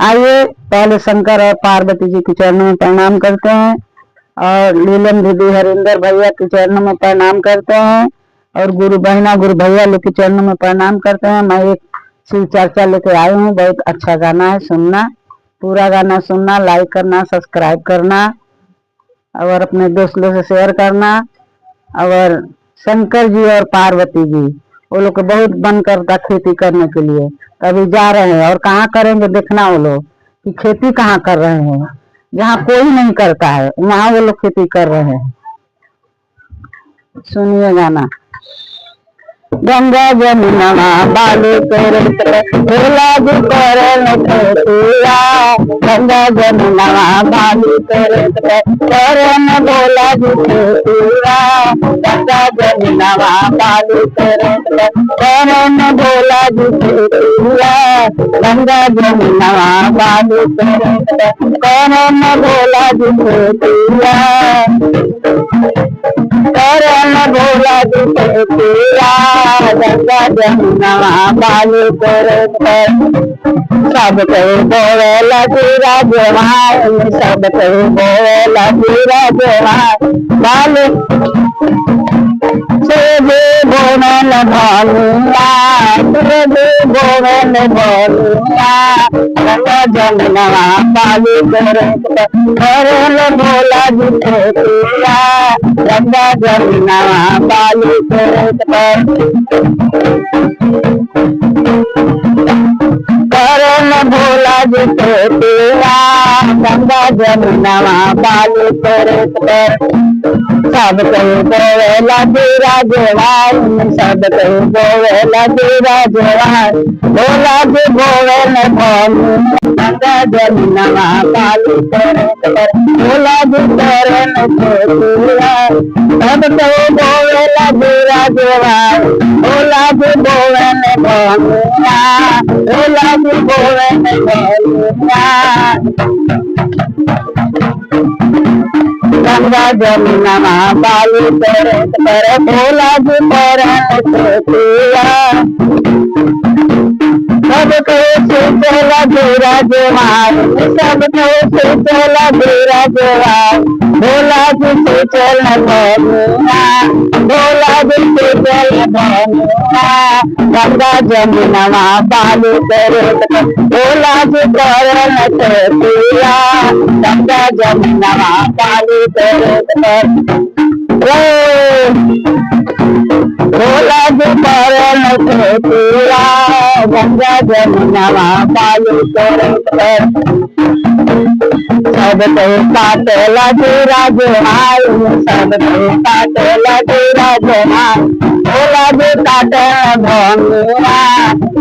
आइए पहले शंकर और पार्वती जी के चरणों में प्रणाम करते हैं और लीलम दीदी हरिंदर भैया के चरणों में प्रणाम करते हैं और गुरु बहना गुरु भैया लोग के चरणों में प्रणाम करते हैं। मैं एक शिव चर्चा लेके आई हूँ, बहुत अच्छा गाना है, सुनना, पूरा गाना सुनना, लाइक करना, सब्सक्राइब करना और अपने दोस्त लोग से शेयर करना। और शंकर जी और पार्वती जी वो लोग को बहुत मन करता खेती करने के लिए, कभी जा रहे हैं और कहाँ करेंगे देखना वो लोग कि खेती कहाँ कर रहे हैं, जहाँ कोई नहीं करता है वहाँ वो लोग खेती कर रहे हैं। सुनिए गाना। गंगा जमुना बालू भोला जी करन खेतिया, गंगा जमुना बालू करन भोला जी खेतिया, गंगा जमुना बालू करन भोला जी खेतिया, गंगा जमुना बालू करन भोला जी खेतिया, करन भोला जी खेतिया, गंगा जमुना बालू सब कहीं बोला तेरा जवान, सब कहीं बोला तेरा जवान, बालू से बोलन भोलूंगा, बोलन भोलूंगा, गंगा जमुना बालू करन भोला जी खेतिया, गंगा जमुना बालू करन भोला जी खेतिया, गंगा जमुना बालू सब कहीं बोला तेरा जवान, सब कहीं बोला तेरा जवान, भोला जी बोलन भोलू, गंगा जमुना बालू भोला जी करन खेतिया, सब कहीं बोला तेरा जवान, भोला जी बोलन भोलूंगा, भोला जी बोलन भोलूंगा, गंगा जमुना बालू भोला जी करन खेतिया, सब चला तेरा जवान, सब चला तेरा जवान, भोला जी से चल भोलूंगा, भोला जी से चल भोलूंगा, गंगा जमुना बालू भोला जी करन खेतिया, गंगा जमुना बालू भोला जी करन खेतिया, गंगा जमुना बालू सब कहीं काटेला तेरा जवान, सब कहीं काटेला तेरा जवान, भोला जी काटन भोलूंगा,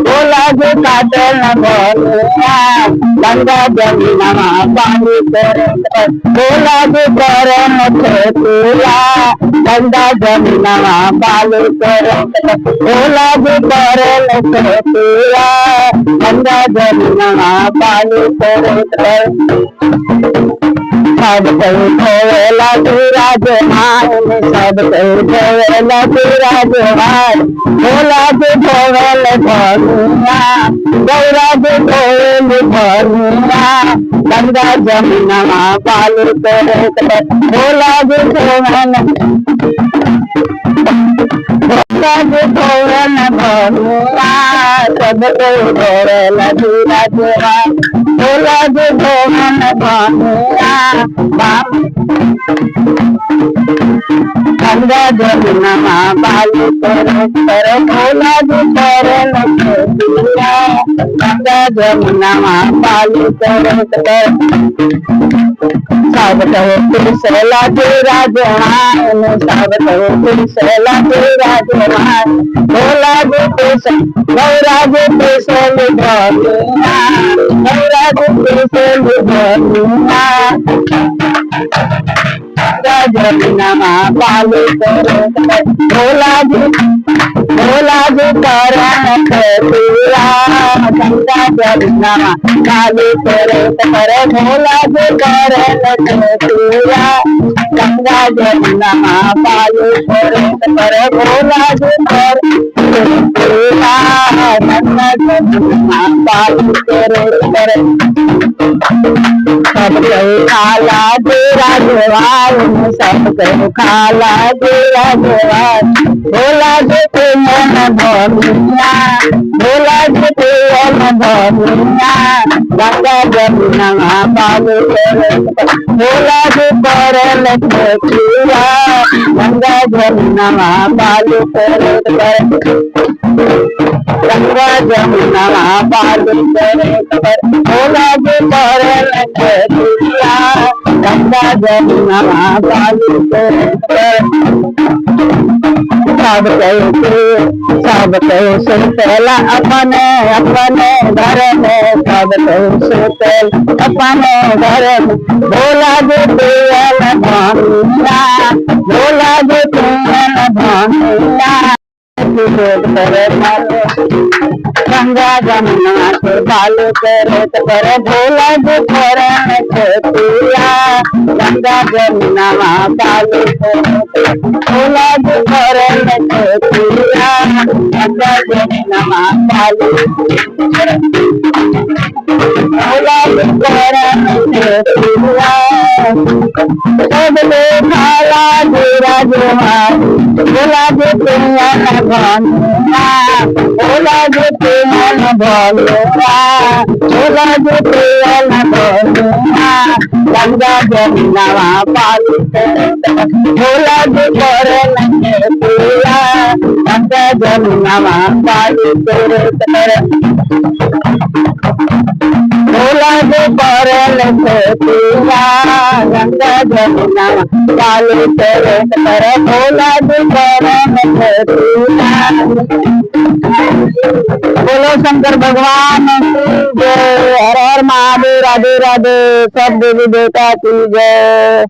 भोला जी काटन भोलूंगा, गंगा जमुना बालू भोला जी करन खेतिया, गंगा जमुना बालू भोला जी करन खेतिया, गंगा जमुना बालू सब कहीं भोला तेरा जवान, सब कहीं भोला तेरा जवान, भोला जी भोल भोलूंगा, गौरा जी भोल भोलूंगा, गंगा जमुना बालू भोला जी भोल भोला जी भोल भोलूंगा, सब कहीं भोला तेरा जवान, भोला जी भोल भोलूंगा, गंगा जमुना बालू भोला जी करन खेतिया, गंगा जमुना बालू सब कहीं पिसला तेरा जवान, सब कहीं पिसला तेरा जवान, भोला जी पिस गौरा जी पिसल भोलूंगा, गौरा जी पिसल भोलूंगा, गंगा जमुना बालू भोला जी करन खेतिया, गंगा जमुना बालू भोला जी करन खेतिया, गंगा जमुना बालू भोला जी कर गंगा जमुना पालू करे करे सब कहे खाला तेरा जवान सब कहे खाला तेरा जवान भोला जी के मन भोलिया भोला जी के मन भोलिया गंगा जमुना पालू करे भोला जी करे लखिया गंगा जमुना पालू करे गंगा जमुना पालू करे भोला जी करे लखिया गंगा जमुना पालू करे सब कहे सुतेला अपने अपने घर में सब कहे सुतेल अपने घर में भोला जी पियल भानिया भोला जी पियल भानिया गंगा जमुना के बालू करे करे भोला जी करे पिया गंगा जमुना बालू करे भोला जी करे पिया गंगा जमुना बालू भोला जी करे पिया सब लोग खाला जीरा जुहार भोला जी पिया भानिया भोला जी पियल भोलिया भोला जी पियल भोलिया गंगा जमुना पालू करे भोला जी करे पिया गंगा जमुना पालू करे भोला जी करे पिया गंगा जमुना पालू करे भोला जी करे पिया बोलो शंकर भगवान की जय। हर हर महादेव। राधे राधे। सब देवी देवता की जय।